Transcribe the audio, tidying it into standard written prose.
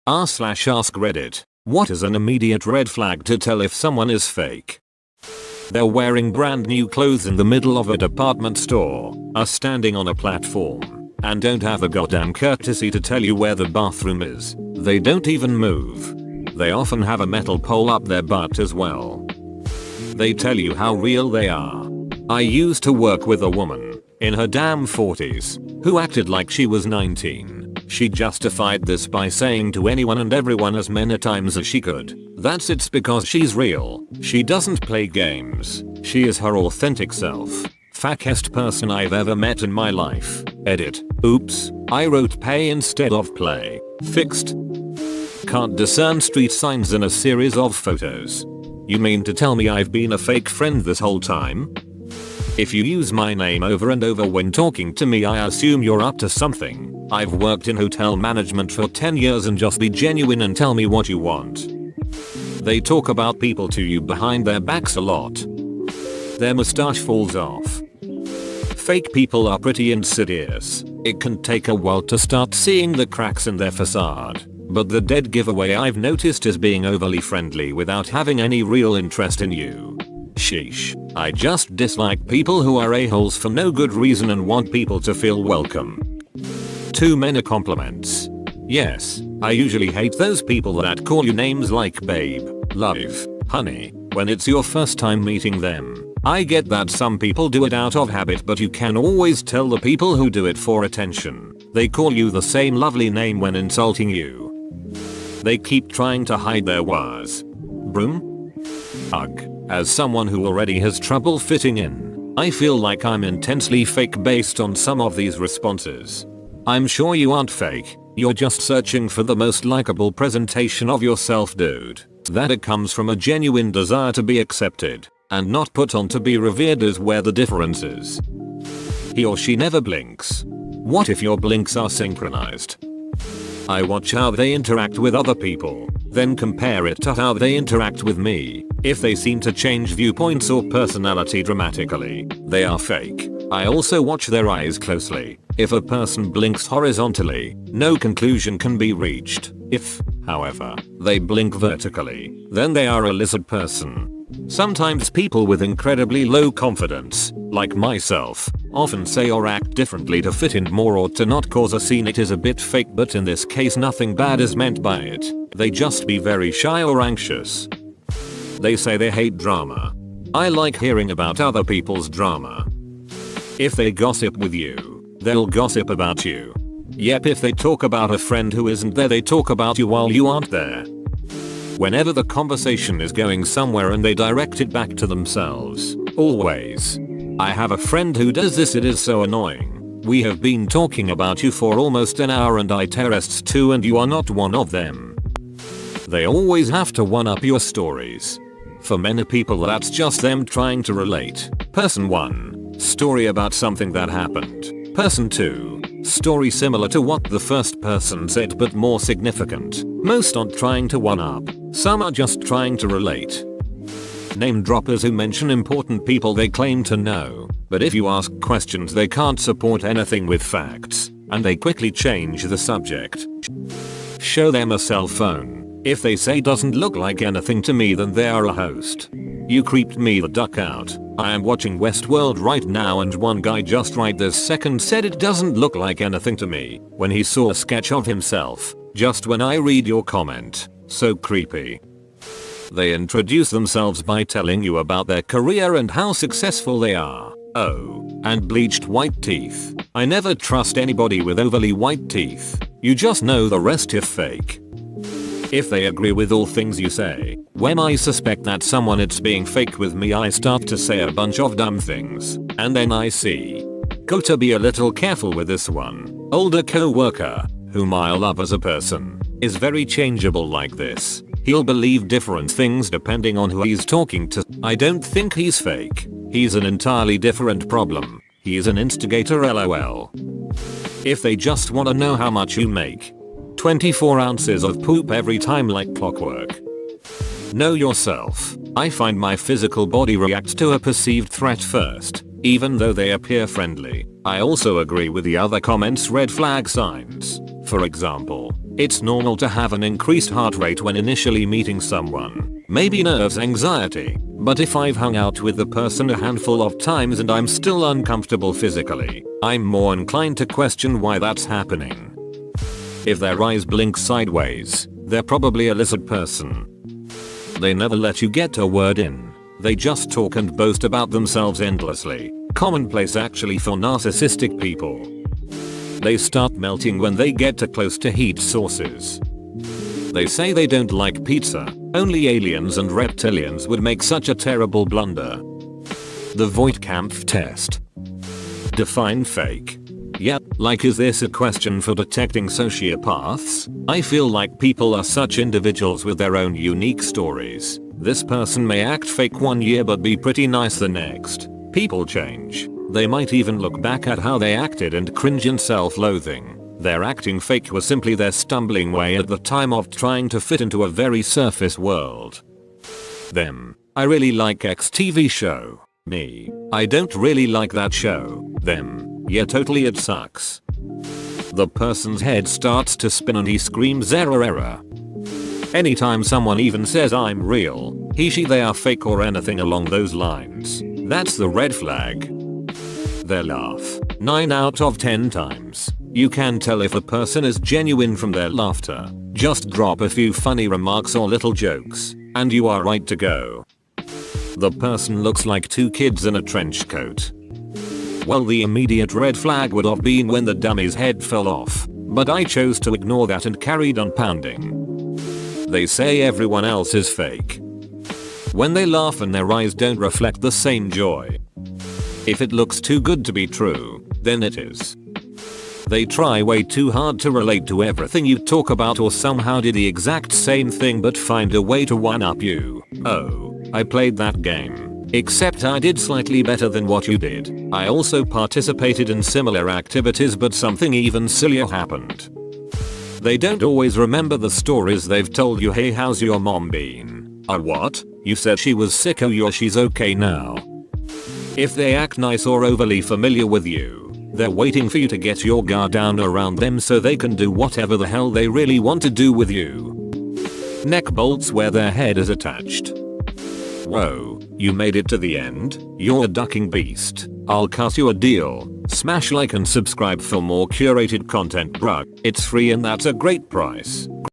r/AskReddit. What is an immediate red flag to tell if someone is fake? They're wearing brand new clothes in the middle of a department store, are standing on a platform, and don't have the goddamn courtesy to tell you where the bathroom is. They don't even move. They often have a metal pole up their butt as well. They tell you how real they are. I used to work with a woman, in her damn 40s, who acted like she was 19. She justified this by saying to anyone and everyone as many times as she could, it's because she's real. She doesn't play games. She is her authentic self. Fakest person I've ever met in my life. Edit. Oops, I wrote pay instead of play. Fixed. Can't discern street signs in a series of photos. You mean to tell me I've been a fake friend this whole time? If you use my name over and over when talking to me, I assume you're up to something. I've worked in hotel management for 10 years, and just be genuine and tell me what you want. They talk about people to you behind their backs a lot. Their mustache falls off. Fake people are pretty insidious. It can take a while to start seeing the cracks in their facade. But the dead giveaway I've noticed is being overly friendly without having any real interest in you. Sheesh. I just dislike people who are a-holes for no good reason and want people to feel welcome. Too many compliments. Yes, I usually hate those people that call you names like babe, love, honey, when it's your first time meeting them. I get that some people do it out of habit, but you can always tell the people who do it for attention. They call you the same lovely name when insulting you. They keep trying to hide their was. Broom? Ugh. As someone who already has trouble fitting in, I feel like I'm intensely fake based on some of these responses. I'm sure you aren't fake, you're just searching for the most likable presentation of yourself, dude. That it comes from a genuine desire to be accepted, and not put on to be revered is where the difference is. He or she never blinks. What if your blinks are synchronized? I watch how they interact with other people, then compare it to how they interact with me. If they seem to change viewpoints or personality dramatically, they are fake. I also watch their eyes closely. If a person blinks horizontally, no conclusion can be reached. If, however, they blink vertically, then they are a lizard person. Sometimes people with incredibly low confidence, like myself, often say or act differently to fit in more or to not cause a scene. It is a bit fake, but in this case nothing bad is meant by it. They just be very shy or anxious. They say they hate drama. I like hearing about other people's drama. If they gossip with you, they'll gossip about you. Yep, if they talk about a friend who isn't there, they talk about you while you aren't there. Whenever the conversation is going somewhere and they direct it back to themselves. Always. I have a friend who does this, it is so annoying. We have been talking about you for almost an hour and I terrorists too, and you are not one of them. They always have to one up your stories. For many people that's just them trying to relate. Person 1. Story about something that happened. Person 2. Story similar to what the first person said but more significant. Most aren't trying to one up. Some are just trying to relate. Name droppers who mention important people they claim to know, but if you ask questions they can't support anything with facts, and they quickly change the subject. Show them a cell phone. If they say doesn't look like anything to me, then they are a host. You creeped me the duck out. I am watching Westworld right now and one guy just right this second said it doesn't look like anything to me when he saw a sketch of himself. Just when I read your comment. So creepy. They introduce themselves by telling you about their career and how successful they are. Oh, and bleached white teeth. I never trust anybody with overly white teeth. You just know the rest is fake. If they agree with all things you say, when I suspect that someone is being fake with me, I start to say a bunch of dumb things, and then I see. Got to be a little careful with this one. Older co-worker, whom I love as a person, is very changeable like this. He'll believe different things depending on who he's talking to. I don't think he's fake. He's an entirely different problem. He's an instigator, lol. If they just want to know how much you make. 24 ounces of poop every time like clockwork. Know yourself. I find my physical body reacts to a perceived threat first, even though they appear friendly. I also agree with the other comments' red flag signs. For example, It's normal to have an increased heart rate when initially meeting someone. Maybe nerves, anxiety. But if I've hung out with the person a handful of times and I'm still uncomfortable physically, I'm more inclined to question why that's happening. If their eyes blink sideways, they're probably a lizard person. They never let you get a word in. They just talk and boast about themselves endlessly. Commonplace actually for narcissistic people. They start melting when they get too close to heat sources. They say they don't like pizza. Only aliens and reptilians would make such a terrible blunder. The Voigtkampf test. Define fake. Yep, like is this a question for detecting sociopaths? I feel like people are such individuals with their own unique stories. This person may act fake one year but be pretty nice the next. People change. They might even look back at how they acted and cringe in self-loathing. Their acting fake was simply their stumbling way at the time of trying to fit into a very surface world. Them. I really like X TV show. Me. I don't really like that show. Them. Yeah, totally it sucks. The person's head starts to spin and he screams error error. Anytime someone even says I'm real, he she they are fake or anything along those lines. That's the red flag. Their laugh. 9 out of 10 times. You can tell if a person is genuine from their laughter. Just drop a few funny remarks or little jokes, and you are right to go. The person looks like two kids in a trench coat. Well, the immediate red flag would have been when the dummy's head fell off, but I chose to ignore that and carried on pounding. They say everyone else is fake. When they laugh and their eyes don't reflect the same joy. If it looks too good to be true, then it is. They try way too hard to relate to everything you talk about or somehow did the exact same thing but find a way to one-up you. Oh, I played that game. Except I did slightly better than what you did. I also participated in similar activities but something even sillier happened. They don't always remember the stories they've told you. Hey, how's your mom been? What? You said she was sick. Oh yeah, she's okay now. If they act nice or overly familiar with you, they're waiting for you to get your guard down around them so they can do whatever the hell they really want to do with you. Neck bolts where their head is attached. Whoa, you made it to the end? You're a ducking beast. I'll cut you a deal. Smash like and subscribe for more curated content, bruh. It's free and that's a great price.